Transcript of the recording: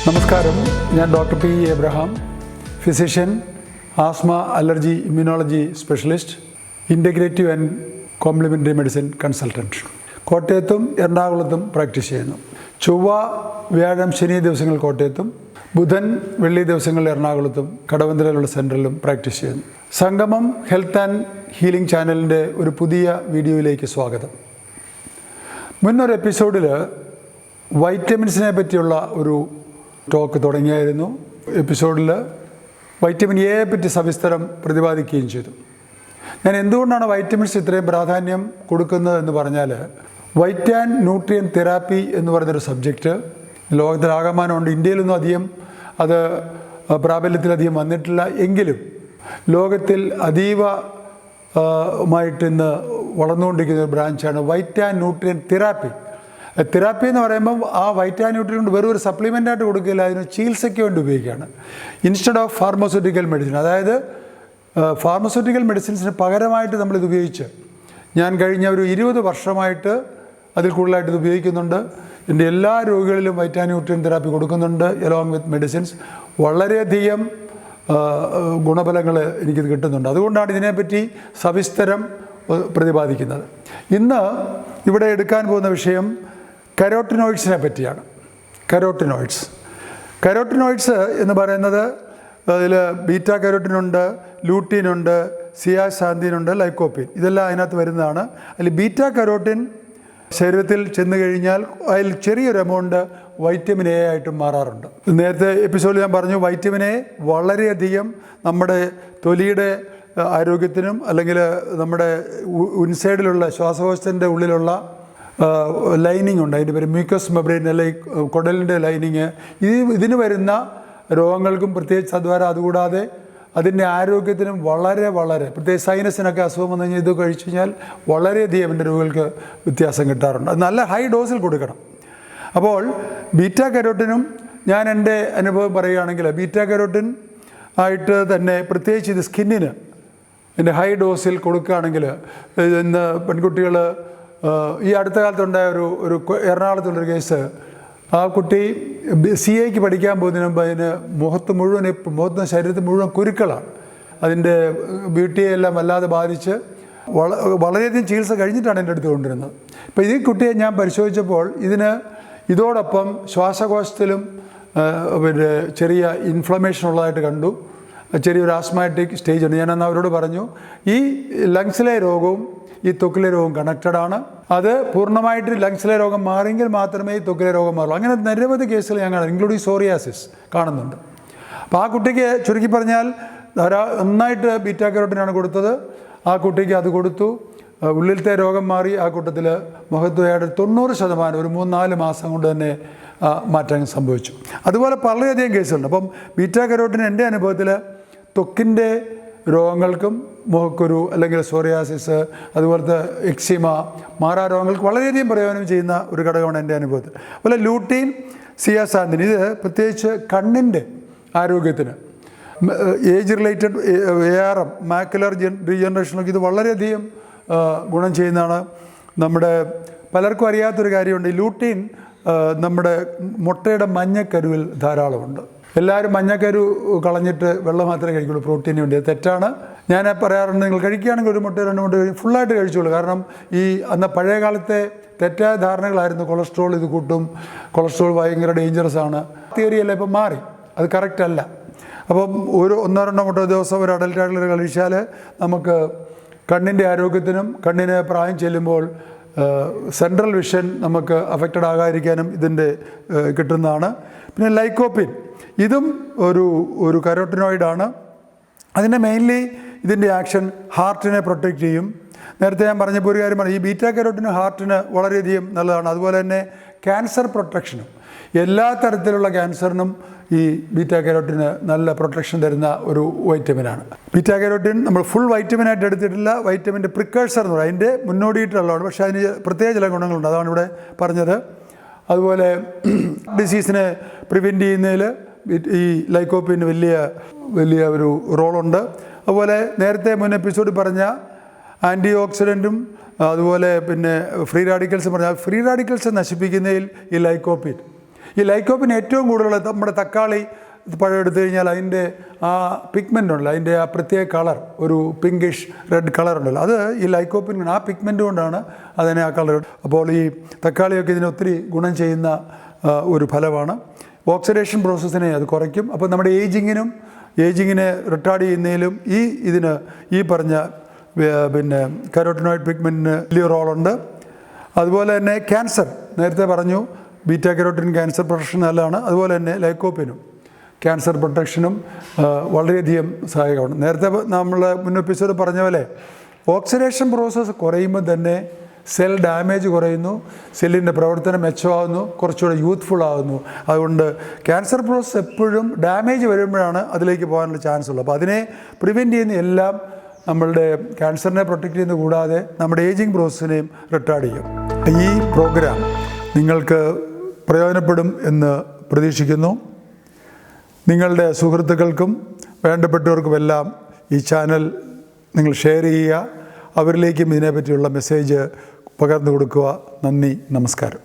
നമസ്കാരം, ഞാൻ doctor P Abraham, physician, asthma, allergy, immunology specialist, integrative and complimentary medicine consultant. കോട്ടയത്തും എറണാകുളത്തും practice ചെയ്യുന്നു. ചൊവ്വ, വ്യാഴം, ശനി ദിവസങ്ങൾ കോട്ടയത്തും, ബുധൻ, വെള്ളി ദിവസങ്ങളിൽ എറണാകുളത്തും കടവന്ത്രയിലുള്ള സെൻറ്ററിലും പ്രാക്ടീസ് ചെയ്യുന്നു. സംഗമം ഹെൽത്ത് ആൻഡ് ഹീലിംഗ് ചാനലിൻ്റെ ഒരു പുതിയ വീഡിയോയിലേക്ക് സ്വാഗതം. മുന്നൊരു എപ്പിസോഡിൽ വൈറ്റമിൻസിനെ പറ്റിയുള്ള ഒരു ടോക്ക് തുടങ്ങിയായിരുന്നു. എപ്പിസോഡിൽ വൈറ്റമിൻ എയെ പറ്റി സവിസ്തരം പ്രതിപാദിക്കുകയും ചെയ്തു. ഞാൻ എന്തുകൊണ്ടാണ് വൈറ്റമിൻസ് ഇത്രയും പ്രാധാന്യം കൊടുക്കുന്നത് എന്ന് പറഞ്ഞാൽ, വൈറ്റ് ആൻഡ് ന്യൂട്രിയൻ തെറാപ്പി എന്ന് പറയുന്നൊരു സബ്ജക്റ്റ് ലോകത്തിലാകമാനമുണ്ട്. ഇന്ത്യയിലൊന്നും അധികം അത് പ്രാബല്യത്തിലധികം വന്നിട്ടില്ല. എങ്കിലും ലോകത്തിൽ അതീവമായിട്ട് ഇന്ന് വളർന്നുകൊണ്ടിരിക്കുന്ന ഒരു ബ്രാഞ്ചാണ് white and nutrient therapy. Therapy എന്ന് പറയുമ്പം ആ വൈറ്റ് ആൻഡ് ന്യൂട്രിയൻ വെറും ഒരു സപ്ലിമെൻ്റായിട്ട് കൊടുക്കില്ല, അതിന് ചികിത്സയ്ക്ക് വേണ്ടി ഉപയോഗിക്കുകയാണ്. ഇൻസ്റ്റെഡ് ഓഫ് ഫാർമസ്യൂട്ടിക്കൽ മെഡിസിൻ, അതായത് ഫാർമസ്യൂട്ടിക്കൽ മെഡിസിൻസിന് പകരമായിട്ട് നമ്മളിത് ഉപയോഗിച്ച് ഞാൻ കഴിഞ്ഞ ഒരു 20 വർഷമായിട്ട് അതിൽ കൂടുതലായിട്ട് ഇത് ഉപയോഗിക്കുന്നുണ്ട്. എൻ്റെ എല്ലാ രോഗികളിലും വൈറ്റ് ആൻഡ് ന്യൂട്രിയൻ തെറാപ്പി കൊടുക്കുന്നുണ്ട്. എലോങ് വിത്ത് മെഡിസിൻസ് വളരെയധികം ഗുണഫലങ്ങൾ എനിക്കിത് കിട്ടുന്നുണ്ട്. അതുകൊണ്ടാണ് ഇതിനെപ്പറ്റി സവിസ്തരം പ്രതിപാദിക്കുന്നത്. ഇന്ന് ഇവിടെ എടുക്കാൻ പോകുന്ന വിഷയം കരോട്ടിനോയിഡ്സിനെ പറ്റിയാണ്. കരോട്ടിനോയിഡ്സ് എന്ന് പറയുന്നത് അതിൽ ബീറ്റാ കരോട്ടിനുണ്ട്, ലൂട്ടീനുണ്ട്, സിയാസാന്തിനുണ്ട്, ലൈക്കോപ്പിൻ, ഇതെല്ലാം അതിനകത്ത് വരുന്നതാണ്. അതിൽ ബീറ്റാ കരോട്ടിൻ ശരീരത്തിൽ ചെന്ന് കഴിഞ്ഞാൽ അതിൽ ചെറിയൊരു എമൗണ്ട് വൈറ്റമിൻ എ ആയിട്ട് മാറാറുണ്ട്. നേരത്തെ എപ്പിസോഡിൽ ഞാൻ പറഞ്ഞു, വൈറ്റമിൻ എ വളരെയധികം നമ്മുടെ തൊലിയുടെ ആരോഗ്യത്തിനും അല്ലെങ്കിൽ നമ്മുടെ ഇൻസൈഡിലുള്ള ശ്വാസകോശത്തിൻ്റെ ഉള്ളിലുള്ള ലൈനിങ് ഉണ്ട്, അതിൻ്റെ പേര് മ്യൂക്കസ് മെബ്രെയിൻ, അല്ലെങ്കിൽ കുടലിൻ്റെ ലൈനിങ്, ഇതിന് വരുന്ന രോഗങ്ങൾക്കും പ്രത്യേകിച്ച് അതുവരെ, അതുകൂടാതെ അതിൻ്റെ ആരോഗ്യത്തിനും വളരെ പ്രത്യേകിച്ച് സൈനസിനൊക്കെ അസുഖം വന്നു കഴിഞ്ഞാൽ ഇത് കഴിച്ചു കഴിഞ്ഞാൽ വളരെയധികം എൻ്റെ രോഗികൾക്ക് വ്യത്യാസം കിട്ടാറുണ്ട്. അത് നല്ല ഹൈ ഡോസിൽ കൊടുക്കണം. അപ്പോൾ ബീറ്റാ കരോട്ടിനും ഞാൻ എൻ്റെ അനുഭവം പറയുകയാണെങ്കിൽ, ബീറ്റാ കരോട്ടിൻ ആയിട്ട് തന്നെ പ്രത്യേകിച്ച് ഇത് സ്കിന്നിന് എൻ്റെ ഹൈ ഡോസിൽ കൊടുക്കുകയാണെങ്കിൽ, ഇന്ന് പെൺകുട്ടികൾ ഈ അടുത്ത കാലത്തുണ്ടായ ഒരു എറണാകുളത്തുള്ളൊരു കേസ്, ആ കുട്ടി CAക്ക് പഠിക്കാൻ പോകുന്നതിന് മുമ്പ് അതിന് മുഖത്ത് ശരീരത്തിൽ മുഴുവൻ കുരുക്കളാണ്. അതിൻ്റെ ബ്യൂട്ടിയെ എല്ലാം വല്ലാതെ ബാധിച്ച് വളരെയധികം ചികിത്സ കഴിഞ്ഞിട്ടാണ് എൻ്റെ അടുത്ത് കൊണ്ടുവരുന്നത്. ഇപ്പോൾ ഈ കുട്ടിയെ ഞാൻ പരിശോധിച്ചപ്പോൾ ഇതോടൊപ്പം ശ്വാസകോശത്തിലും പിന്നെ ചെറിയ ഇൻഫ്ലമേഷൻ ഉള്ളതായിട്ട് കണ്ടു. ചെറിയൊരു ആസ്മാറ്റിക് സ്റ്റേജ് ഉണ്ട്. ഞാനന്ന് അവരോട് പറഞ്ഞു, ഈ ലങ്സിലെ രോഗവും ഈ ത്വക്കിലെ രോഗം കണക്റ്റഡ് ആണ്. അത് പൂർണ്ണമായിട്ട് ലങ്സിലെ രോഗം മാറിയെങ്കിൽ മാത്രമേ ഈ ത്വക്കിലെ രോഗം മാറുള്ളൂ. അങ്ങനെ നിരവധി കേസുകൾ ഞാൻ കാണും, ഇൻക്ലൂഡിങ് സോറിയാസിസ് കാണുന്നുണ്ട്. അപ്പോൾ ആ കുട്ടിക്ക് ചുരുക്കി പറഞ്ഞാൽ നന്നായിട്ട് ബീറ്റാ കരോട്ടിനാണ് കൊടുത്തത്. ആ കുട്ടിക്ക് അത് കൊടുത്തു, ഉള്ളിലത്തെ രോഗം മാറി. ആ കൂട്ടത്തിൽ മുഖത്തുവയുടെ 90% ഒരു 3-4 മാസം കൊണ്ട് തന്നെ മാറ്റം സംഭവിച്ചു. അതുപോലെ വളരെയധികം കേസുകളുണ്ട്. അപ്പം ബീറ്റാ കരോട്ടിന് എൻ്റെ അനുഭവത്തിൽ ത്വക്കിൻ്റെ രോഗങ്ങൾക്കും മുഖക്കുരു അല്ലെങ്കിൽ സോറിയാസിസ്, അതുപോലത്തെ എക്സിമ, മാറാരോഗങ്ങൾക്ക് വളരെയധികം പ്രയോജനം ചെയ്യുന്ന ഒരു ഘടകമാണ് എൻ്റെ അനുഭവത്തിൽ. അതുപോലെ ലൂട്ടീൻ, സിയാസാന്തിൻ, ഇത് പ്രത്യേകിച്ച് കണ്ണിൻ്റെ ആരോഗ്യത്തിന്, ഏജ് റിലേറ്റഡ് ARM, മാക്കുലർ റീജനറേഷനൊക്കെ ഇത് വളരെയധികം ഗുണം ചെയ്യുന്നതാണ്. നമ്മുടെ പലർക്കും അറിയാത്തൊരു കാര്യമുണ്ട്, ഈ ലൂട്ടീൻ നമ്മുടെ മുട്ടയുടെ മഞ്ഞക്കരുവിൽ ധാരാളമുണ്ട്. എല്ലാവരും മഞ്ഞക്കരു കളഞ്ഞിട്ട് വെള്ളം മാത്രമേ കഴിക്കുള്ളൂ പ്രോട്ടീന് വേണ്ടി. അത് തെറ്റാണ്. ഞാൻ പറയാറുണ്ട്, നിങ്ങൾ കഴിക്കുകയാണെങ്കിൽ ഒരു മുട്ട 2 മുട്ട ഫുള്ളായിട്ട് കഴിച്ചോളൂ. കാരണം അന്ന് പഴയ കാലത്തെ തെറ്റായ ധാരണകളായിരുന്നു, കൊളസ്ട്രോൾ ഇത് കൂട്ടും, കൊളസ്ട്രോൾ ഭയങ്കര ഡേഞ്ചറസ് ആണ്. തിയറിയല്ല ഇപ്പം മാറി, അത് കറക്റ്റ് അല്ല. അപ്പം 1-2 മുട്ട ദിവസം ഒരു അഡൽട്ടായിട്ടുള്ള കഴിച്ചാൽ നമുക്ക് കണ്ണിൻ്റെ ആരോഗ്യത്തിനും കണ്ണിന് പ്രായം ചെല്ലുമ്പോൾ സെൻട്രൽ വിഷൻ നമുക്ക് അഫക്റ്റഡ് ആകാതിരിക്കാനും ഇതിൻ്റെ കിട്ടുന്നതാണ്. പിന്നെ ലൈക്കോപ്പിൻ, ഇതും ഒരു കരോട്ടിനോയിഡാണ്. അതിൻ്റെ മെയിൻലി ഇതിൻ്റെ ആക്ഷൻ ഹാർട്ടിനെ പ്രൊട്ടക്റ്റ് ചെയ്യും. നേരത്തെ ഞാൻ പറഞ്ഞപ്പോൾ ഒരു കാര്യം പറഞ്ഞു, ഈ ബീറ്റാ കരോട്ടിന് ഹാർട്ടിന് വളരെയധികം നല്ലതാണ്. അതുപോലെ തന്നെ ക്യാൻസർ പ്രൊട്ടക്ഷനും, എല്ലാ തരത്തിലുള്ള ക്യാൻസറിനും ഈ ബീറ്റാ കരോട്ടിന് നല്ല പ്രൊട്ടക്ഷൻ തരുന്ന ഒരു വൈറ്റമിനാണ്. ബീറ്റാ കരോട്ടിൻ നമ്മൾ ഫുൾ വൈറ്റമിനായിട്ട് എടുത്തിട്ടില്ല, വൈറ്റമിൻ്റെ പ്രിക്കേഴ്സർ എന്ന് പറയും, അതിൻ്റെ മുന്നോടിയിട്ടുള്ളതാണ്. പക്ഷേ അതിന് പ്രത്യേക ചില ഗുണങ്ങളുണ്ട്, അതാണ് ഇവിടെ പറഞ്ഞത്. അതുപോലെ ഡിസീസിനെ പ്രിവെൻറ്റ് ചെയ്യുന്നതിൽ ഈ ലൈക്കോപ്പിന് വലിയ ഒരു റോളുണ്ട്. അതുപോലെ നേരത്തെ മുൻ എപ്പിസോഡിൽ പറഞ്ഞ ആൻറ്റി ഓക്സിഡൻറ്റും അതുപോലെ പിന്നെ ഫ്രീ റാഡിക്കൽസ് പറഞ്ഞാൽ ഫ്രീ റാഡിക്കൽസ് നശിപ്പിക്കുന്നതിൽ ഈ ലൈക്കോപ്പിൻ ഈ ലൈക്കോപ്പിൻ ഏറ്റവും കൂടുതൽ നമ്മുടെ തക്കാളി പഴം എടുത്തു കഴിഞ്ഞാൽ അതിൻ്റെ ആ പിഗ്മെൻ്റ് ഉണ്ടല്ലോ, അതിൻ്റെ ആ പ്രത്യേക കളർ, ഒരു പിങ്കിഷ് റെഡ് കളർ ഉണ്ടല്ലോ, അത് ഈ ലൈക്കോപ്പിൻ ആ പിഗ്മെൻ്റ് കൊണ്ടാണ് അതിനെ ആ കളർ. അപ്പോൾ ഈ തക്കാളിയൊക്കെ ഇതിന് ഒത്തിരി ഗുണം ചെയ്യുന്ന ഒരു ഫലമാണ്. ഓക്സിഡേഷൻ പ്രോസസ്സിനെ അത് കുറയ്ക്കും. അപ്പോൾ നമ്മുടെ ഏജിങ്ങിനെ റിട്ടാർഡ് ചെയ്യുന്നതിലും ഈ പറഞ്ഞ പിന്നെ കരോട്ടിനോയിഡ് പിഗ്മെൻറ്റിന് വലിയ റോളുണ്ട്. അതുപോലെ തന്നെ ക്യാൻസർ, നേരത്തെ പറഞ്ഞു ബീറ്റാ കരോട്ടിൻ ക്യാൻസർ പ്രൊട്ടക്ഷൻ നല്ലതാണ്. അതുപോലെ തന്നെ ലൈക്കോപ്പിനും ക്യാൻസർ പ്രൊട്ടക്ഷനും വളരെയധികം സഹായകമാണ്. നേരത്തെ നമ്മൾ മുൻ എപ്പിസോഡ് പറഞ്ഞ പോലെ ഓക്സിഡേഷൻ പ്രോസസ്സ് കുറയുമ്പോൾ തന്നെ സെൽ ഡാമേജ് കുറയുന്നു, സെല്ലിൻ്റെ പ്രവർത്തനം മെച്ചമാകുന്നു, കുറച്ചുകൂടെ യൂത്ത്ഫുൾ ആകുന്നു. അതുകൊണ്ട് ക്യാൻസർ പ്രോസസ്സ് എപ്പോഴും ഡാമേജ് വരുമ്പോഴാണ് അതിലേക്ക് പോകാനുള്ള ചാൻസ് ഉള്ളത്. അപ്പോൾ അതിനെ പ്രിവെൻറ്റ് ചെയ്യുന്ന എല്ലാം നമ്മളുടെ ക്യാൻസറിനെ പ്രൊട്ടക്റ്റ് ചെയ്യുന്നത് കൂടാതെ നമ്മുടെ ഏജിങ് പ്രോസസ്സിനെയും റിട്ടാർഡ് ചെയ്യും. ഈ പ്രോഗ്രാം നിങ്ങൾക്ക് പ്രയോജനപ്പെടും എന്ന് പ്രതീക്ഷിക്കുന്നു. നിങ്ങളുടെ സുഹൃത്തുക്കൾക്കും വേണ്ടപ്പെട്ടവർക്കുമെല്ലാം ഈ ചാനൽ നിങ്ങൾ ഷെയർ ചെയ്യുക. അവരിലേക്കും ഇതിനെപ്പറ്റിയുള്ള മെസ്സേജ് പകർന്നു കൊടുക്കുക. നന്ദി, നമസ്കാരം.